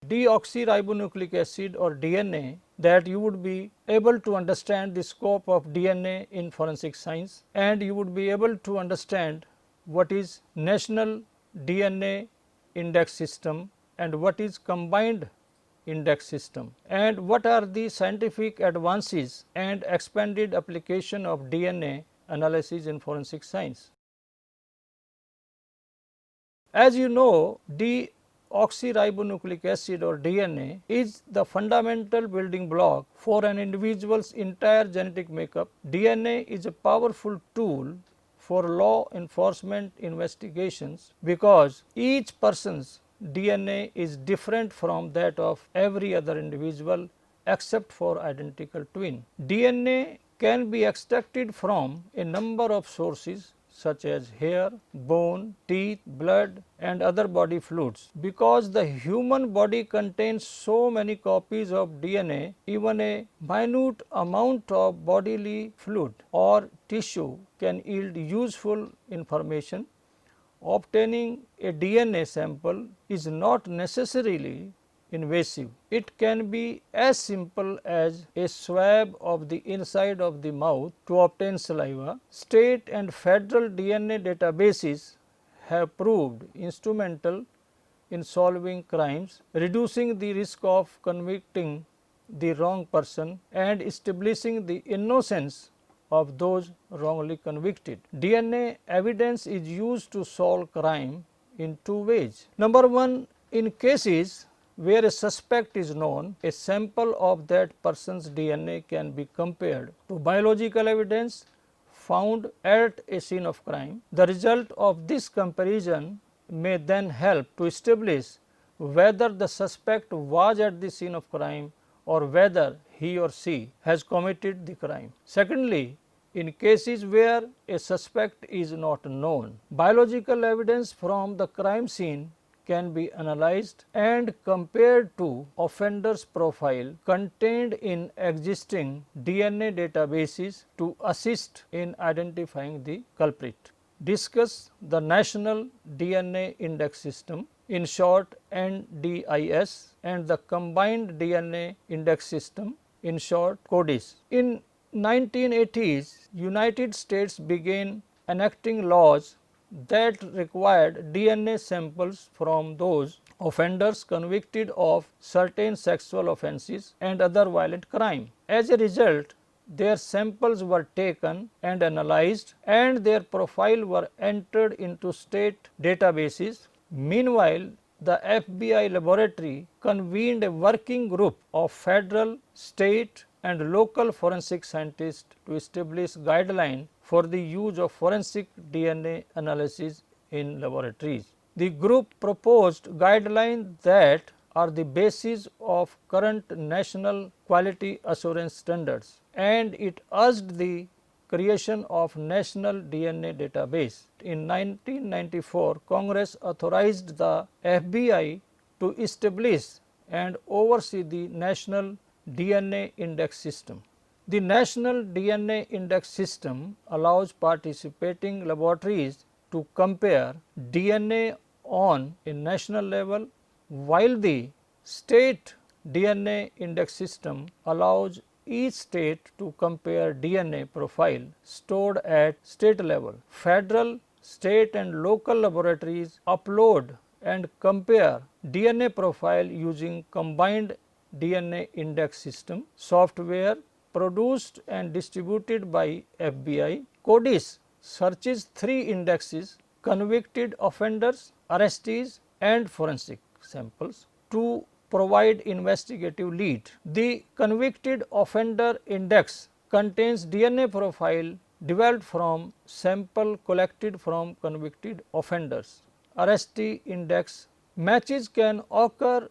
deoxyribonucleic acid or DNA, that you would be able to understand the scope of DNA in forensic science, and you would be able to understand what is National DNA Index System and what is Combined Index System, and what are the scientific advances and expanded application of DNA analysis in forensic science. As you know, deoxyribonucleic acid or DNA is the fundamental building block for an individual's entire genetic makeup. DNA is a powerful tool for law enforcement investigations because each person's DNA is different from that of every other individual except for identical twin. DNA can be extracted from a number of sources such as hair, bone, teeth, blood and other body fluids. Because the human body contains so many copies of DNA, even a minute amount of bodily fluid or tissue can yield useful information. Obtaining a DNA sample is not necessarily invasive. It can be as simple as a swab of the inside of the mouth to obtain saliva. State and federal DNA databases have proved instrumental in solving crimes, reducing the risk of convicting the wrong person and establishing the innocence of those wrongly convicted. DNA evidence is used to solve crime in two ways. Number one, in cases where a suspect is known, a sample of that person's DNA can be compared to biological evidence found at a scene of crime. The result of this comparison may then help to establish whether the suspect was at the scene of crime or whether he or she has committed the crime. Secondly, in cases where a suspect is not known, biological evidence from the crime scene can be analyzed and compared to offender's profile contained in existing DNA databases to assist in identifying the culprit. Discuss the National DNA Index System, in short NDIS, and the Combined DNA Index System, in short CODIS. In 1980s, United States began enacting laws that required DNA samples from those offenders convicted of certain sexual offenses and other violent crime. As a result, their samples were taken and analyzed and their profile were entered into state databases. Meanwhile, the FBI laboratory convened a working group of federal, state and local forensic scientists to establish guidelines for the use of forensic DNA analysis in laboratories. The group proposed guidelines that are the basis of current national quality assurance standards, and it urged the creation of National DNA Database. In 1994, Congress authorized the FBI to establish and oversee the National DNA Index System. The National DNA Index System allows participating laboratories to compare DNA on a national level, while the State DNA Index System allows each state to compare DNA profile stored at state level. Federal, state and local laboratories upload and compare DNA profile using Combined DNA Index System software produced and distributed by FBI. CODIS searches 3 indexes: convicted offenders, arrestees and forensic samples to provide investigative lead. The convicted offender index contains DNA profile developed from sample collected from convicted offenders. Arrestee index: matches can occur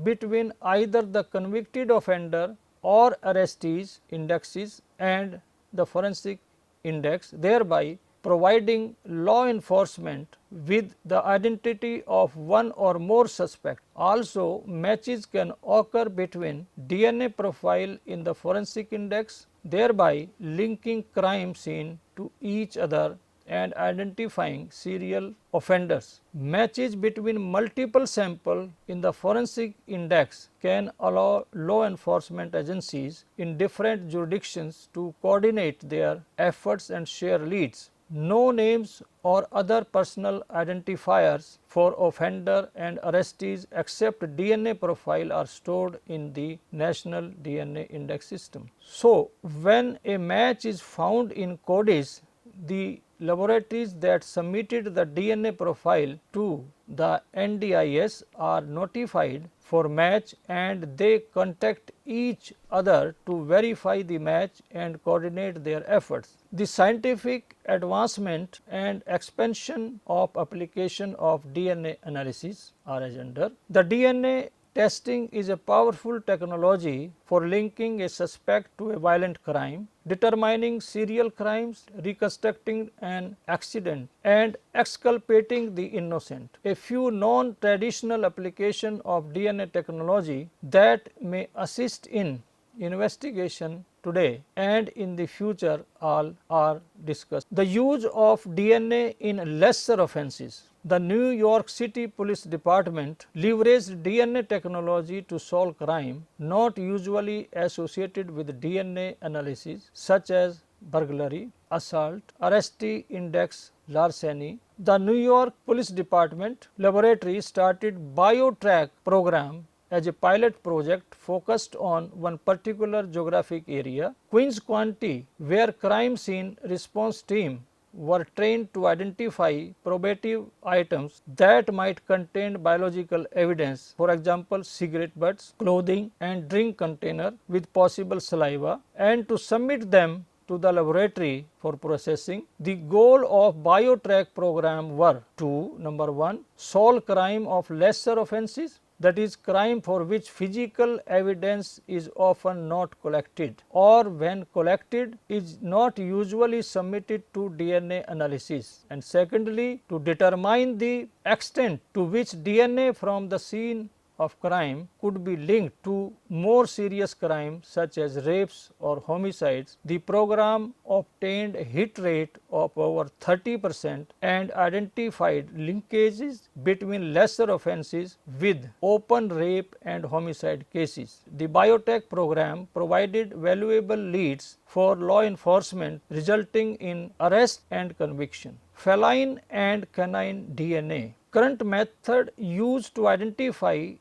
between either the convicted offender or arrestees indexes and the forensic index, thereby providing law enforcement with the identity of one or more suspects. Also, matches can occur between DNA profile in the forensic index, thereby linking crime scene to each other and identifying serial offenders. Matches between multiple samples in the forensic index can allow law enforcement agencies in different jurisdictions to coordinate their efforts and share leads. No names or other personal identifiers for offender and arrestees except DNA profile are stored in the National DNA Index System. So, when a match is found in CODIS, the laboratories that submitted the DNA profile to the NDIS are notified for match and they contact each other to verify the match and coordinate their efforts. The scientific advancement and expansion of application of DNA analysis are as under. The DNA testing is a powerful technology for linking a suspect to a violent crime, determining serial crimes, reconstructing an accident, and exculpating the innocent. A few non-traditional applications of DNA technology that may assist in investigation today and in the future all are discussed. The use of DNA in lesser offenses. The New York City Police Department leveraged DNA technology to solve crime not usually associated with DNA analysis such as burglary, assault, arrestee index, larceny. The New York Police Department laboratory started BioTrack program as a pilot project focused on one particular geographic area, Queens County, where crime scene response team were trained to identify probative items that might contain biological evidence, for example, cigarette butts, clothing and drink container with possible saliva, and to submit them to the laboratory for processing. The goal of BioTrack program were to number 1, solve crime of lesser offenses, that is crime for which physical evidence is often not collected or when collected is not usually submitted to DNA analysis, and secondly to determine the extent to which DNA from the scene of crime could be linked to more serious crimes such as rapes or homicides. The program obtained a hit rate of over 30% and identified linkages between lesser offenses with open rape and homicide cases. The BioTech program provided valuable leads for law enforcement resulting in arrest and conviction. Feline and canine DNA. Current method used to identify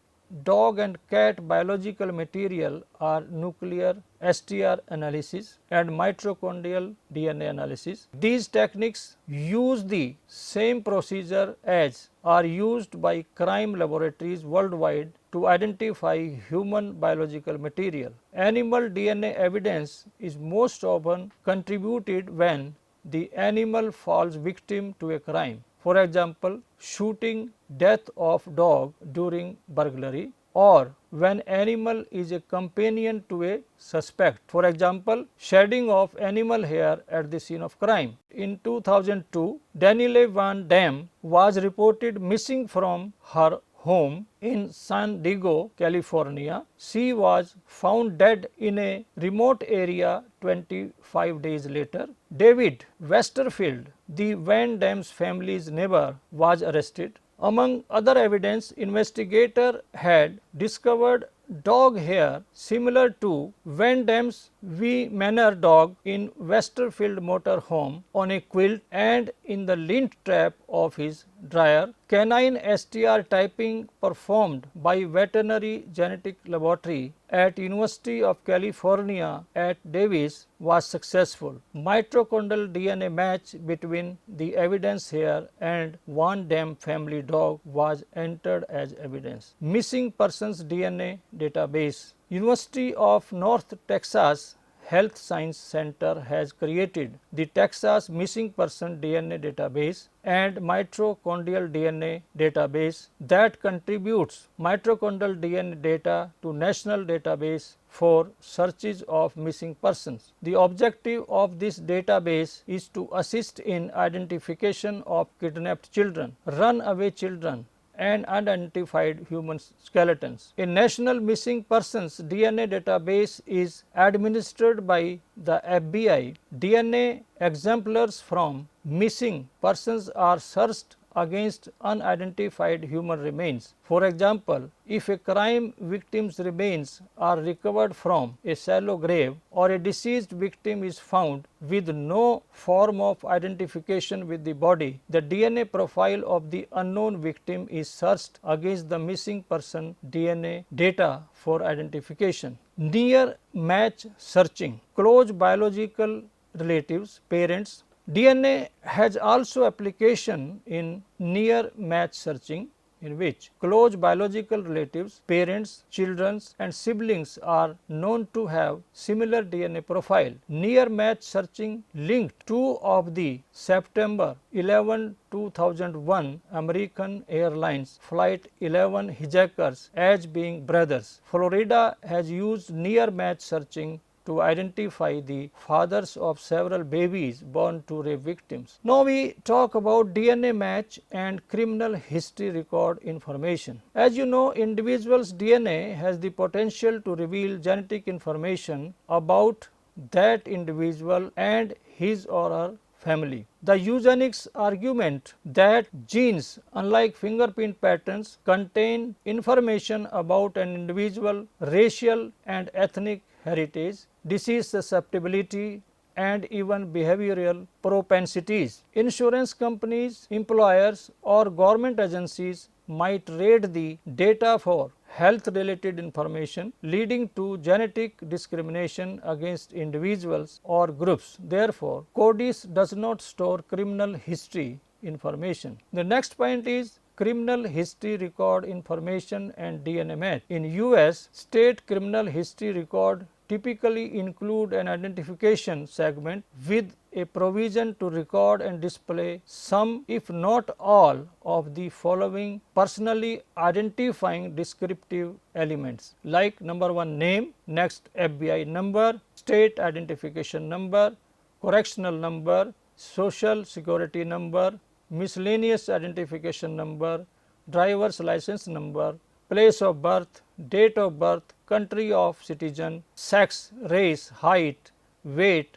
dog and cat biological material are nuclear STR analysis and mitochondrial DNA analysis. These techniques use the same procedure as are used by crime laboratories worldwide to identify human biological material. Animal DNA evidence is most often contributed when the animal falls victim to a crime. For example, shooting death of dog during burglary, or when animal is a companion to a suspect. For example, shedding of animal hair at the scene of crime. In 2002, Danielle Van Dam was reported missing from her home in San Diego, California. She was found dead in a remote area 25 days later. David Westerfield, the Van Dam's family's neighbor, was arrested. Among other evidence, investigators had discovered dog hair similar to Van Dam's V Manor dog in Westerfield motor home on a quilt and in the lint trap of his dryer. Canine STR typing performed by Veterinary Genetic Laboratory at University of California at Davis was successful. Mitochondrial DNA match between the evidence here and Van Dam family dog was entered as evidence. Missing persons DNA database. University of North Texas Health Science Center has created the Texas Missing Person DNA database and mitochondrial DNA database that contributes mitochondrial DNA data to national database for searches of missing persons. The objective of this database is to assist in identification of kidnapped children, runaway children, and unidentified human skeletons. A national missing persons DNA database is administered by the FBI. DNA exemplars from missing persons are searched against unidentified human remains. For example, if a crime victim's remains are recovered from a shallow grave or a deceased victim is found with no form of identification with the body, the DNA profile of the unknown victim is searched against the missing person DNA data for identification. NearMatch searching. Close biological relatives, parents. DNA has also application in NearMatch searching, in which close biological relatives, parents, children and siblings are known to have similar DNA profile. NearMatch searching linked two of the September 11, 2001 American Airlines Flight 11 hijackers as being brothers. Florida has used NearMatch searching to identify the fathers of several babies born to rape victims. Now we talk about DNA match and criminal history record information. As you know, individual's DNA has the potential to reveal genetic information about that individual and his or her family. The eugenics argument that genes, unlike fingerprint patterns, contain information about an individual racial and ethnic heritage, disease susceptibility and even behavioral propensities. Insurance companies, employers or government agencies might raid the data for health related information, leading to genetic discrimination against individuals or groups. Therefore, CODIS does not store criminal history information. The next point is criminal history record information and DNA match. In US, state criminal history record typically include an identification segment with a provision to record and display some, if not all, of the following personally identifying descriptive elements, like number 1 name, next FBI number, state identification number, correctional number, social security number, miscellaneous identification number, driver's license number, place of birth, date of birth, country of citizen, sex, race, height, weight,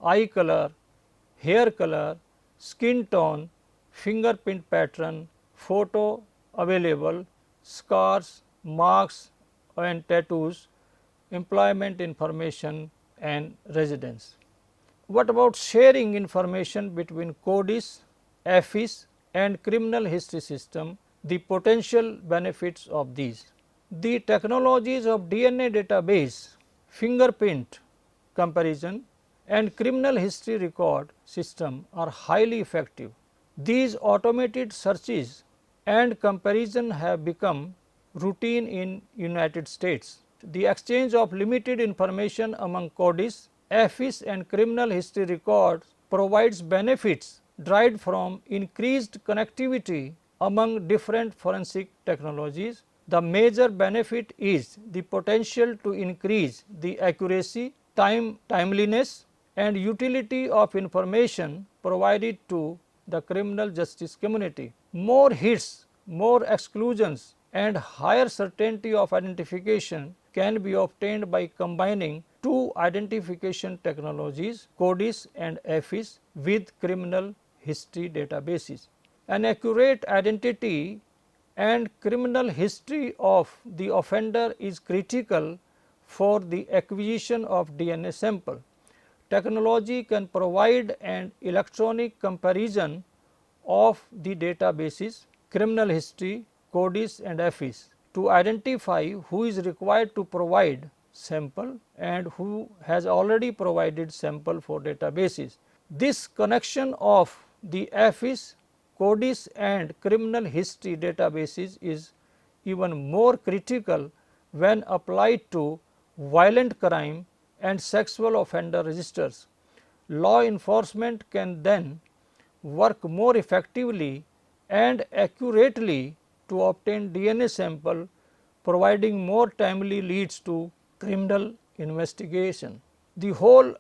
eye color, hair color, skin tone, fingerprint pattern, photo available, scars, marks and tattoos, employment information and residence. What about sharing information between CODIS, AFIS and criminal history system, the potential benefits of these? The technologies of DNA database, fingerprint comparison and criminal history record system are highly effective. These automated searches and comparison have become routine in United States. The exchange of limited information among CODIS, AFIS and criminal history records provides benefits derived from increased connectivity among different forensic technologies. The major benefit is the potential to increase the accuracy, timeliness and utility of information provided to the criminal justice community. More hits, more exclusions and higher certainty of identification can be obtained by combining two identification technologies, CODIS and AFIS, with criminal history databases. An accurate identity and criminal history of the offender is critical for the acquisition of DNA sample. Technology can provide an electronic comparison of the databases, criminal history, CODIS and AFIS to identify who is required to provide sample and who has already provided sample for databases. This connection of the AFIS, CODIS and criminal history databases is even more critical when applied to violent crime and sexual offender registers. Law enforcement can then work more effectively and accurately to obtain DNA sample, providing more timely leads to criminal investigation. The whole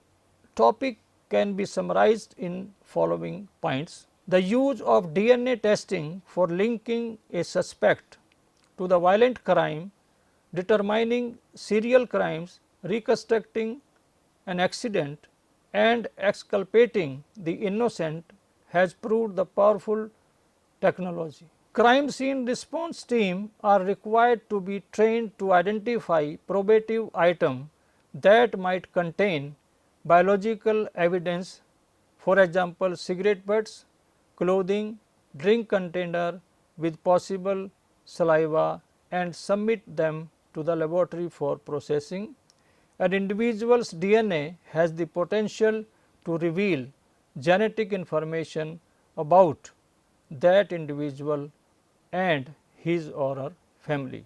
topic can be summarized in following points. The use of DNA testing for linking a suspect to the violent crime, determining serial crimes, reconstructing an accident and exculpating the innocent has proved the powerful technology. Crime scene response team are required to be trained to identify probative items that might contain biological evidence, for example, cigarette butts, clothing, drink container with possible saliva, and submit them to the laboratory for processing. An individual's DNA has the potential to reveal genetic information about that individual and his or her family.